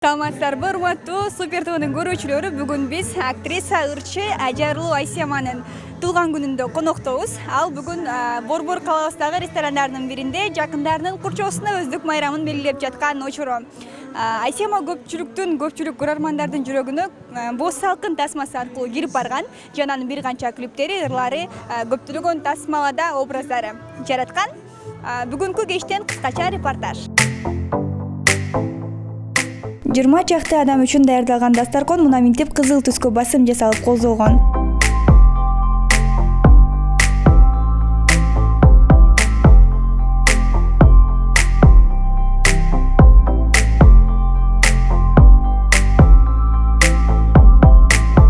Саламатсыздарбы, урматтуу Супер ТВнын көрүүчүлөрү, бүгүн биз актриса, ырчы Ажарлуу Айсеманын туулган күнүндө коноктобуз. Ал бүгүн Борбор калабыздагы ресторандарынын биринде жакындарынын курчоосуна өздүк майрамын белгилеп жаткан учуру. Айсема көпчүлүк көрөрмандардын жүрөгүнө боз салкын тасмасы аркылуу кирип барган. Жананын бир канча клиптери, ырлары, көптөгөн тасмалада образдары жараткан. Бүгүнкү кечтен кыскача репортаж. 20 чакты адам үчүн даярдалган дастаркон мына минтип кызыл түскө басым жасалып козголгон.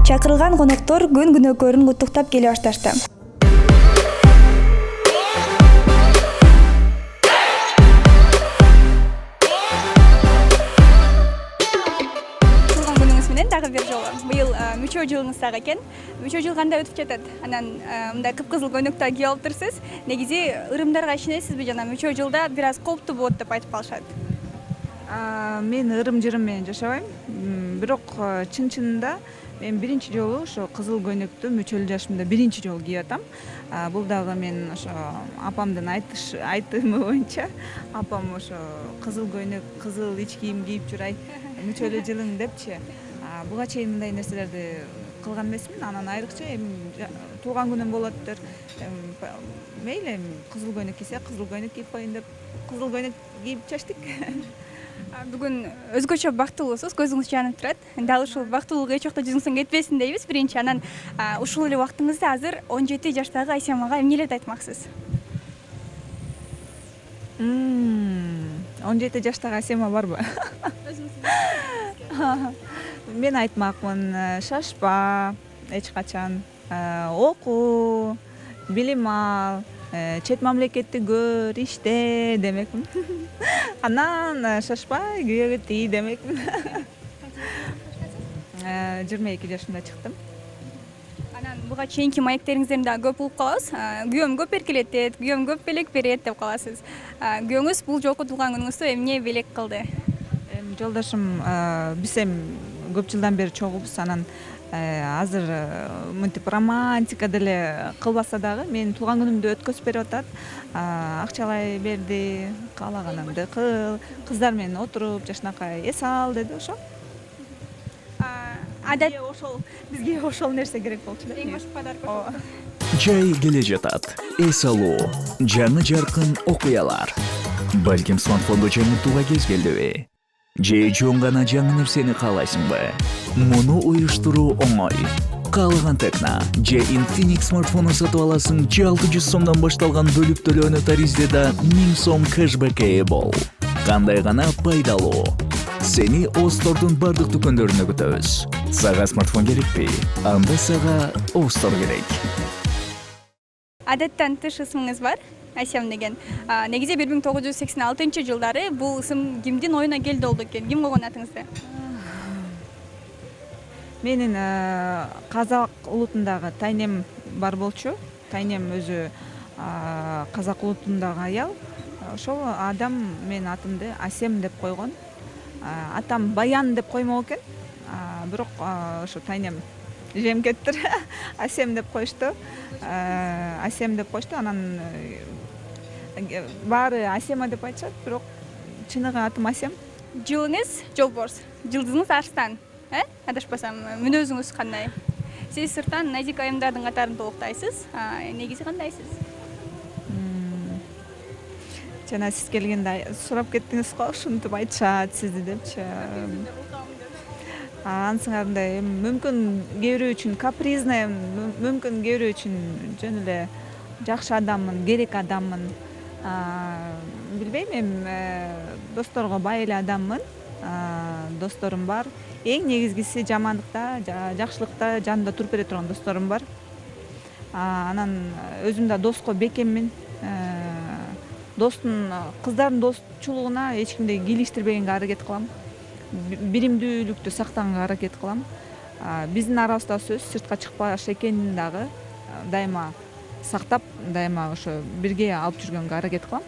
Чакырылган коноктор күн күнөөкөрүн куттуктап келе башташты. Бир жолу быйыл мүчө жылыңыз дагы экен. Мүчө жыл кандай өтүп жатат? Анан мындай кыпкызыл көйнөктө кийип алыптырсыз. Негизи ырымдарга ишенесизби жана мүчө жылда бир аз кооптуу болот деп айтып калышат? Мен ырым-жырым менен жашабайм. Бирок чын-чынында мен биринчи жолу ошо кызыл көйнөктү мүчөлүү жашымда биринчи жолу кийип атам. Бул дагы мен ошо апамдын айтымы боюнча, апам ошо кызыл көйнөк, кызыл ич кийим кийип жүрай, мүчөлүү жылың депчи. Буга чейин мындай нерселерди кылган эмесмин. Анан айрыкча эми туулган күнүм болоттур. Мейли кызыл көйнөк кийсе, кызыл көйнөк кийип коеюн деп, кызыл көйнөк кийип чечтик. Бүгүн өзгөчө бактылуусуз, көзүңүз жанып турат. Дал ушул бактылуулук эч жакта жүзүңүздөн кетпесин дейбиз биринчи. Анан ушул эле убактыңызда азыр 17 жаштагы Айсемага эмнелерди айтмаксыз? 17 жаштагы Айсема барбы? Мен айтмакмын, шашпа эч качан, окуу, билим ал, чет мамлекетти көр, иште демекмин. Анан шашпай күйөөгө тий демекмин. 22 жашымда чыктым. Анан буга чейинки маектериңиздерин дагы көп угуп калабыз. Күйөөм көп эркелетет, күйөөм көп белек берет деп каласыз. Күйөөңүз бул жолку туулган күнүңүздө эмне белек кылды? Жолдошум биз көп жылдан бери чогубуз. Анан азыр мынтип романтика деле кылбаса дагы менин туулган күнүмдү өткөзүп берип атат. Акчалай берди, каалаганыңды кыл, кыздар менен отуруп жакшынакай эс ал деди ошо. Бизге ошол нерсе керек болчу да. Эң баш подарок. Жай келе жатат. Эс алуу, жаңы жаркын окуялар. Балким смартфондо жаңыртууга кез келдиби? Же чоң гана жаңы нерсени каалайсыңбы? Муну уюштуруу оңой. Каалаган Текна же Infinix смартфонун сатып аласың, же 600 сомдон башталган бөлүп төлөөнү таризде да 1000 сом кэшбэкке ээ бол. Кандай гана пайдалуу. Сени Остордун бардык дүкөндөрүнө күтөбүз. Сага смартфон керекпи? Анда сага Остор керек. Адаттан тыш ысымыңыз бар, Айсем деген. Негизи 1986 жылдары бул ысым кимдин оюна келди болду экен? Ким койгон атыңызды? Менин казак улутундагы тайнем бар болчу. Тайнем өзү казак улутундагы аял. Ошол адам менин атымды Асем деп койгон. Атам Баян деп коймок экен. Бирок ошо тайнем жемкеттир. Асем деп коюшту. Асем деп коюшту. Анан баары Асема деп айтышат, бирок чыныгы атым Асем. Жылыңыз Жолборс, жылдызыңыз Арстан. Адашпасам, мүнөзүңүз кандай? Сиз сырттан Назика айымдардын катарын толуктайсыз. Негизи кандайсыз? Жана сиз келгенде сурап кеттиңиз го, ушинтип айтышат сизди депчи. Ансыңарындай мүмкүн кээ бирөө үчүн капризный, мүмкүн кээ бирөө үчүн жөн эле жакшы адаммын, керек адаммын. Билбейм, досторго бай эле адаммын. Досторум бар. Эң негизгиси жамандыкта, жакшылыкта жанымда туруп бере турган досторум бар. Анан өзүм да доско бекеммин. Кыздардын достчулугуна эч кимди кийлиштирбегенге аракет кылам. Биримдүүлүктү сактаганга аракет кылам. Биздин арабызда сөз сыртка чыкпаш экенин дагы дайыма сактап, дайыма ошо бирге алып жүргөнгө аракет кылам.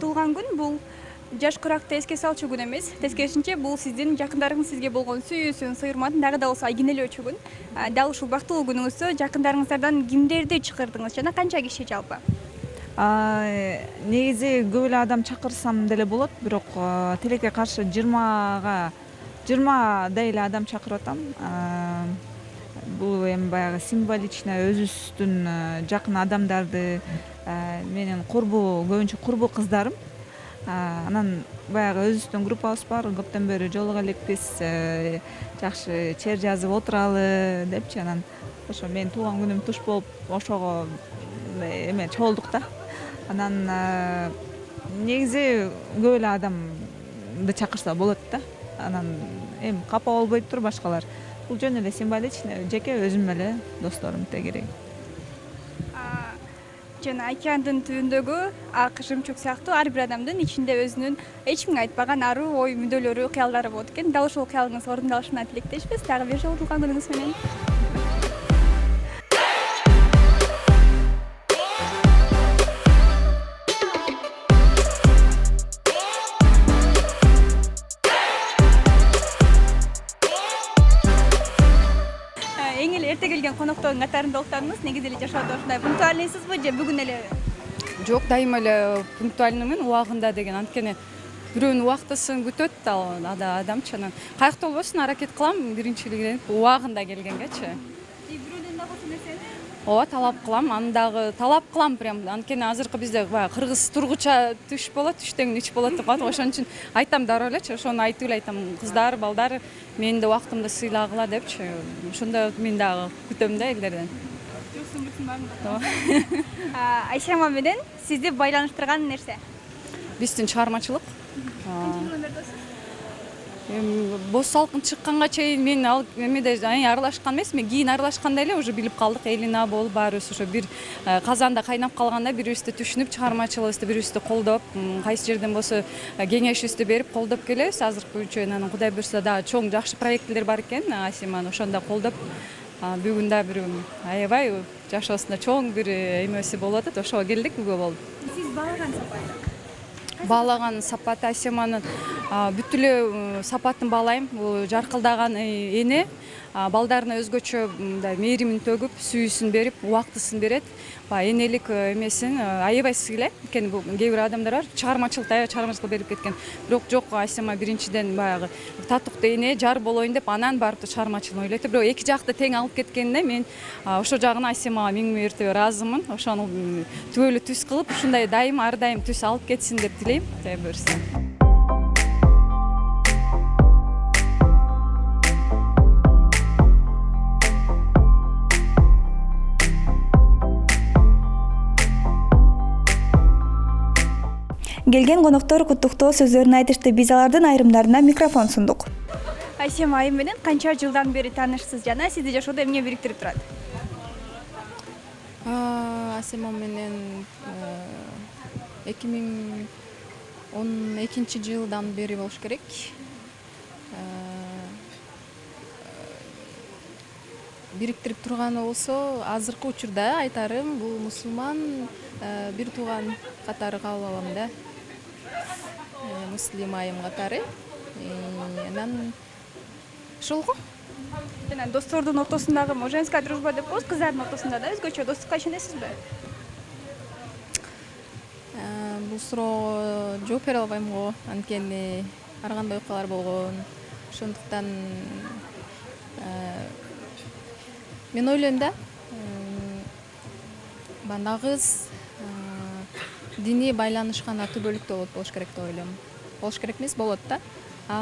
Туулган күн бул жаш куракты эске салчу күн эмес. Тескерисинче бул сиздин жакындарыңыз сизге болгон сүйүүсүн, сыйырматын дагы да болсо айгинелөөчү күн. Дал ушул бактылуу күнүңүздө жакындарыңыздардан кимдерди чакырдыңыз жана канча киши жалпы? Негизи көп эле адам чакырсам деле болот, бирок тилекке каршы 20дай эле адам чакырып атам. Бул эми баягы символично өзүбүздүн жакын адамдарды, менин көбүнчө курбу кыздарым. Анан баягы өзүбүздүн группабыз бар, көптөн бери жолуга элекпиз, жакшы чер жазып отуралы депчи. Анан ошо менин туулган күнүм туш болуп, ошого эме чогулдук да. Анан негизи көп эле адамды чакырса болот да. Анан эми капа болбой тур башкалар. Бул жөн эле символично, жеке өзүм эле досторум тегерек. Жана океандын түбүндөгү ак жымчук сыяктуу ар бир адамдын ичинде өзүнүн эч кимге айтпаган аруу ой мүдөлөрү, кыялдары болот экен. Дал ушул кыялыңыз орундалышына тилектешпиз. Дагы бир жолу туулган күнүңүз менен. Эң эле эрте келген коноктордун катарында уктадыңыз. Негизи эле жашоодо ушундай пунктуальныйсызбы же бүгүн эле? Жок, дайыма эле пунктуальныймын, убагында деген. Анткени бирөөнүн убактысын күтөт адамчы. Анан кайыкта болбосун аракет кылам биринчилигинен убагында келгенгечи. Бирөөдөн дагы ошол нерсени? Ооба, талап кылам, аны дагы талап кылам прям. Анткени азыркы бизде баягы кыргыз тургуча түш болот, түштөн ич болот деп коет. Ошон үчүн айтам дароо элечи, ошону айтып эле айтам. Кыздар, балдар, менин да убактымды сыйлагыла депчи. Ошондо мен дагы күтөм да элдерден. Айшема менен сизди байланыштырган нерсе? Биздин чыгармачылык. Бос салкын чыкканга чейин мен эмеде аралашкан эмесмин, кийин аралашканда эле уже билип калдык. Элина болуп баарыбыз ошо бир казанда кайнап калганда бирибизди түшүнүп, чыгармачылыгыбызды бирибизди колдоп, кайсы жерден болсо кеңешибизди берип колдоп келебиз. Азыркы үчүн анан Кудай буйрса дагы чоң жакшы проекттер бар экен. Асиманы ошондо колдоп, бүгүн да бир аябай жашоосунда чоң бир эмеси болуп атат. Ошого келдик, күбө болуп. Сиз баалаган сапат? Баалаган сапаты Асиманын бүт эле сапатын баалайм. Бул жаркылдаган эне балдарына өзгөчө мындай мээримин төгүп, сүйүүсүн берип, убактысын берет. Энелик эмесин аябай сыйлайт. Анткени бул кээ бир адамдар бар, чыгармачылыкты берип кеткен. Бирок жок, Асима биринчиден баягы татыктуу эне, жар болоюн деп анан барып чыгармачылыгын ойлойт. Бирок эки жакты тең алып кеткенине мен ошо жагына Асимага миң мәртебе ыраазымын. Ошону түбөлү түз кылып, ушундай дайым, ар дайым түз алып кетсин деп тилейм. Кудай буйрса. Келген коноктор куттуктоо сөздөрүн айтышты. Биз алардын айрымдарына микрофон сундук. Айсема айым менен канча жылдан бери таанышсыз жана сизди жашоодо эмне бириктирип турат? Асима менен 2012 жылдан бери болуш керек. Бириктирип турганы болсо, азыркы учурда айтарым, бул мусулман бир тууган катары кабыл алам да. Муслим айым катары. Анан ошол го. Жана достордун ортосундагы женская дружба деп коебуз, кыздардын ортосунда да өзгөчө достукка ишенесизби? Бул суроого жооп бере албайм го. Анткени ар кандай окуялар болгон. Ошондуктан мен ойлойм да, нагыз диний байланыш гана түбөлүктүү болуш керек деп ойлойм. Болуш керек эмес, болот да.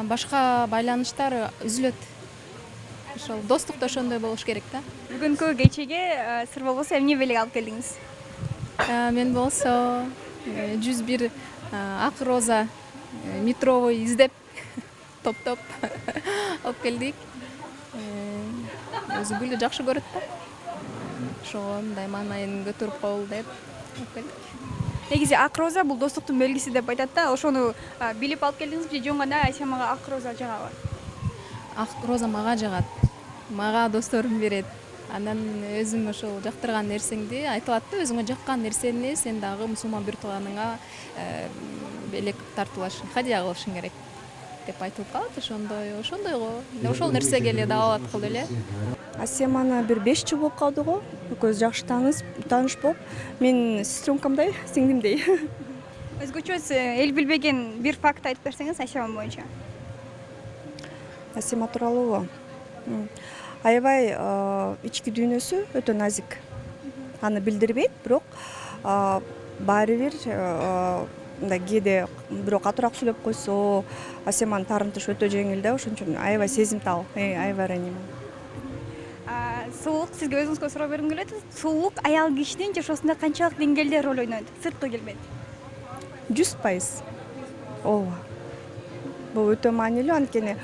Башка байланыштар үзүлөт. Ошол достук да ошондой болуш керек да. Бүгүнкү кечеге сыр болбосо эмне белек алып келдиңиз? Мен болсо 101 ак роза метровой издеп топтоп алып келдик. Өзү гүлдү жакшы көрөт да. Ошого мындай маанайын көтөрүп коелу деп алып келдик. Негизи ак роза бул достуктун белгиси деп айтат да. Ошону билип алып келдиңизби же жөн гана Айсемага ак роза жагабы? Ак роза мага жагат. Мага досторум берет. Анан өзүм ошол жактырган нерсеңди айтылат да, өзүңө жаккан нерсени сен дагы мусулман бир тууганыңа элек тартып алышың, хадия кылышың керек деп айтылып калат. Ошондойго ошол нерсеге эле даават кылып эле. Асеманы бир 5 жыл болуп калды го. Экөөбүз жакшы тааныш болуп, мен сестренкамдай, сиңдимдей. Өзгөчө эл билбеген бир факт айтып берсеңиз Асема боюнча. Асема тууралуу аябай ички дүйнөсү өтө назик. Аны билдирбейт, бирок баары бир мындай кээде бирок катуураак сүйлөп койсо, Асеманын таарынтышы өтө жеңил да, ошон үчүн аябай сезимтал, аябай ранима. Сулуулук сизге өзүңүзгө суроо бергим келет. Сулуулук аял кишинин жашоосунда канчалык деңгээлде роль ойнойт? Сырткы келбет. 100%. Ооба. Бул өтө маанилүү, анткени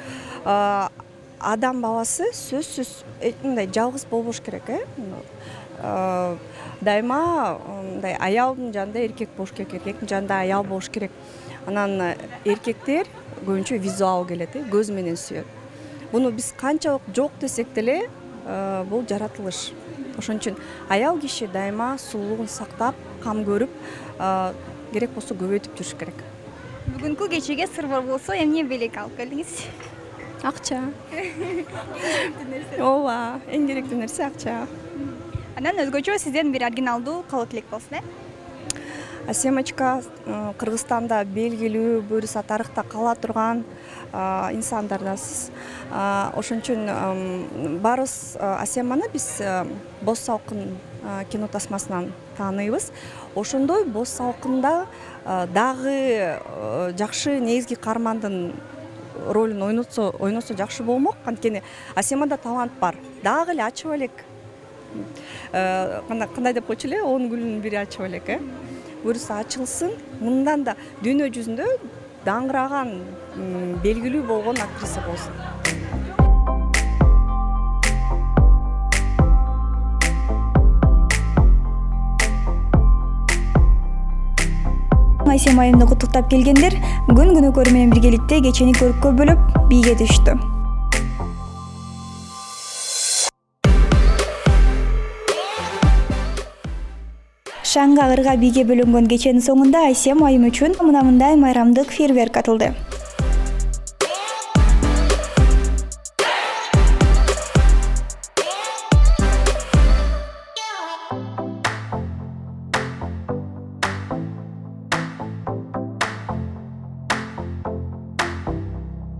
адам баласы сөзсүз мындай жалгыз болбош керек, Дайыма мындай аялдын жанында эркек болуш керек, эркектин жанында аял болуш керек. Анан эркектер көбүнчө визуал келет, көз менен сүйөт. Буну биз канчалык жок десек деле, бул жаратылыш. Ошон үчүн аял киши дайыма сулуулугун сактап, кам көрүп, керек болсо көбөйтүп жүрүш керек. Бүгүнкү кечеге сыр бар болсо, эмне белек алып келдиңиз? Акча. Ооба, эң керектүү нерсе акча. Анан өзгөчө сизден бир оригиналдуу кылык элек болсун, Асемочка Кыргызстанда белгилүү, буюрса тарыхта кала турган инсандардан. Ошон үчүн баарыбыз Асеманы биз Боз салкын кино тасмасынан тааныйбыз. Ошондой Боз салкында дагы жакшы негизги каармандын ролун ойносо жакшы болмок, анткени Асемада талант бар. Дагы эле ачып элек. Кандай деп койчу эле, 10 гүлдүн бири ачып элек, Буюрса ачылсын, мындан да дүйнө жүзүндө даңгыраган, белгилүү болгон актриса болсун. Асема айымды куттуктап келгендер күн күнөкөрү менен биргеликте кечени көрккө бөлүп бийге түштү. Шаңга ырга бийге бөлөнгөн кеченин соңунда Асема айым үчүн мындай майрамдык фейерверк атылды.